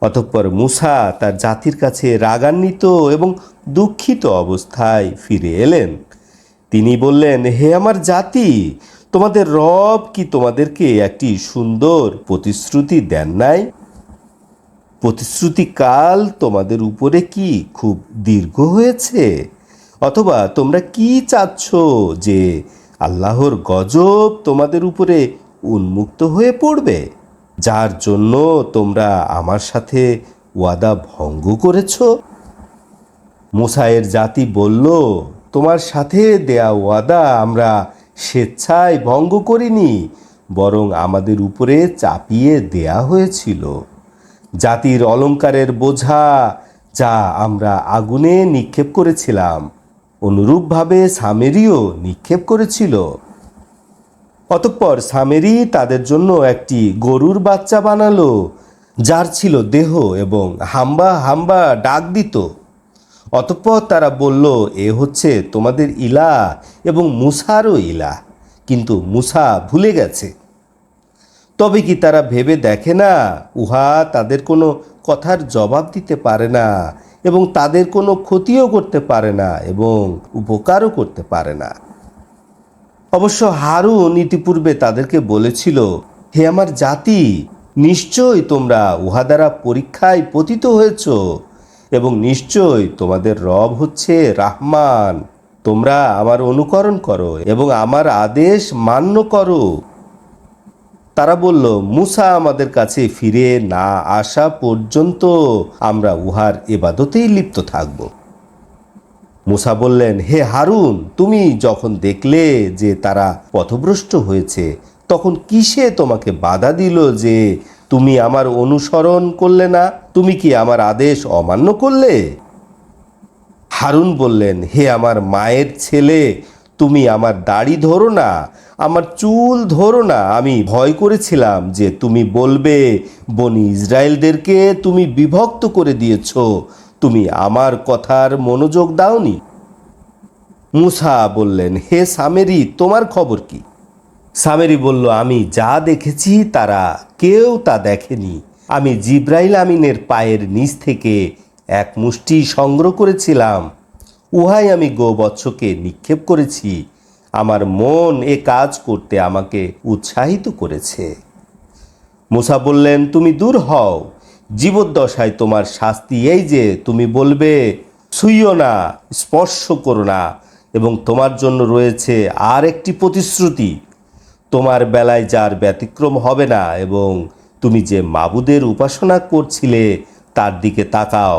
অতঃপর মূসা তার জাতির কাছে রাগান্বিত এবং দুঃখিত অবস্থায় ফিরে এলেন। তিনি বললেন, হে আমার জাতি, তোমাদের রব কি তোমাদেরকে একটি সুন্দর প্রতিশ্রুতি দেন নাই? প্রতিশ্রুতিকাল তোমাদের উপরে কি খুব দীর্ঘ হয়েছে? অথবা তোমরা কি চাচ্ছ যে আল্লাহর গজব তোমাদের উপরে উন্মুক্ত হয়ে পড়বে, যার জন্য তোমরা আমার সাথে ওয়াদা ভঙ্গ করেছ? মূসায়ের জাতি বলল, তোমার সাথে দেয়া ওয়াদা আমরা স্বেচ্ছায় ভঙ্গ করিনি, বরং আমাদের উপরে চাপিয়ে দেয়া হয়েছিল। জাতির অলংকারের বোঝা যা আমরা আগুনে নিক্ষেপ করেছিলাম, অনুরূপভাবে সামেরিও নিক্ষেপ করেছিল। অতঃপর সামেরি তাদের জন্য একটি গরুর বাচ্চা বানালো, যার ছিল দেহ এবং হাম্বা হাম্বা ডাক দিত। অতঃপর তারা বলল, এ হচ্ছে তোমাদের ইলাহ এবং মূসারও ইলাহ, কিন্তু মূসা ভুলে গেছে। তবে কি তারা ভেবে দেখে না উহা তাদের কোনো কথার জবাব দিতে পারে না এবং তাদের কোনো ক্ষতিও করতে পারে না এবং উপকারও করতে পারে না? অবশ্য হারুন ইতিপূর্বে তাদেরকে বলেছিল, হে আমার জাতি, নিশ্চয় তোমরা উহা দ্বারা পরীক্ষায় পতিত হয়েছ এবং নিশ্চয় তোমাদের রব হচ্ছে রাহমান। তোমরা আমার অনুকরণ করো এবং আমার আদেশ মান্য করো। তারা বলল, মূসা আমাদের কাছে ফিরে না আসা পর্যন্ত আমরা উহার ইবাদতেই লিপ্ত থাকব। মূসা বললেন, হে হারুন, তুমি যখন দেখলে যে তারা পথভ্রষ্ট হয়েছে, তখন কিসে তোমাকে বাধা দিল যে তুমি আমার অনুসরণ করলে না? তুমি কি আমার আদেশ অমান্য করলে? হারুন বললেন, হে আমার মায়ের ছেলে, তুমি আমার দাড়ি ধরো না, আমার চুল ধরো না। আমি ভয় করেছিলাম যে তুমি বলবে, বনি ইসরায়েলদেরকে তুমি বিভক্ত করে দিয়েছ, তুমি আমার কথার মনোযোগ দাওনি। মূসা বললেন, হে সামেরি, তোমার খবর কি? সামেরি বলল, আমি যা দেখেছি তারা কেউ তা দেখেনি। আমি জিব্রাইল আমিনের পায়ের নিচ থেকে এক মুষ্টি সংগ্রহ করেছিলাম, উহাই আমি গোবৎসকে নিক্ষেপ করেছি। আমার মন এ কাজ করতে আমাকে উৎসাহিত করেছে। মূসা বললেন, তুমি দূর হও, জীবদ্দশায় তোমার শাস্তি এই যে তুমি বলবে, ছুঁইও না, স্পর্শ করো না, এবং তোমার জন্য রয়েছে আর একটি প্রতিশ্রুতি, তোমার বেলায় যার ব্যতিক্রম হবে না, এবং তুমি যে মাবুদের উপাসনা করছিলে তার দিকে তাকাও,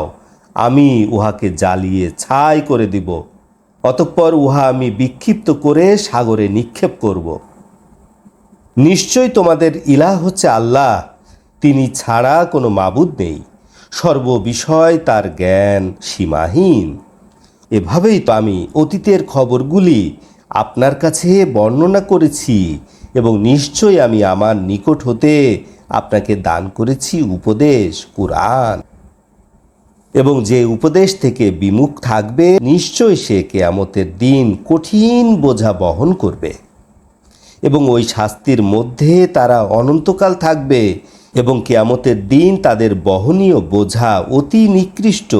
আমি উহাকে জ্বালিয়ে ছাই করে দিব, অতঃপর উহা আমি বিক্ষিপ্ত করে সাগরে নিক্ষেপ করব। নিশ্চয় তোমাদের ইলাহ হচ্ছে আল্লাহ, তিনি ছাড়া কোনো মাবুদ নেই, সর্ববিষয় তার জ্ঞান সীমাহীন। এভাবেই তো আমি অতীতের খবরগুলি আপনার কাছে বর্ণনা করেছি, এবং নিশ্চয় আমি আমার নিকট হতে আপনাকে দান করেছি উপদেশ, কুরআন। এবং যে উপদেশ থেকে বিমুখ থাকবে, নিশ্চয় সে কিয়ামতের দিন কঠিন বোঝা বহন করবে, এবং ওই শাস্তির মধ্যে তারা অনন্তকাল থাকবে, এবং কিয়ামতের দিন তাদের বহনীয় বোঝা অতি নিকৃষ্ট।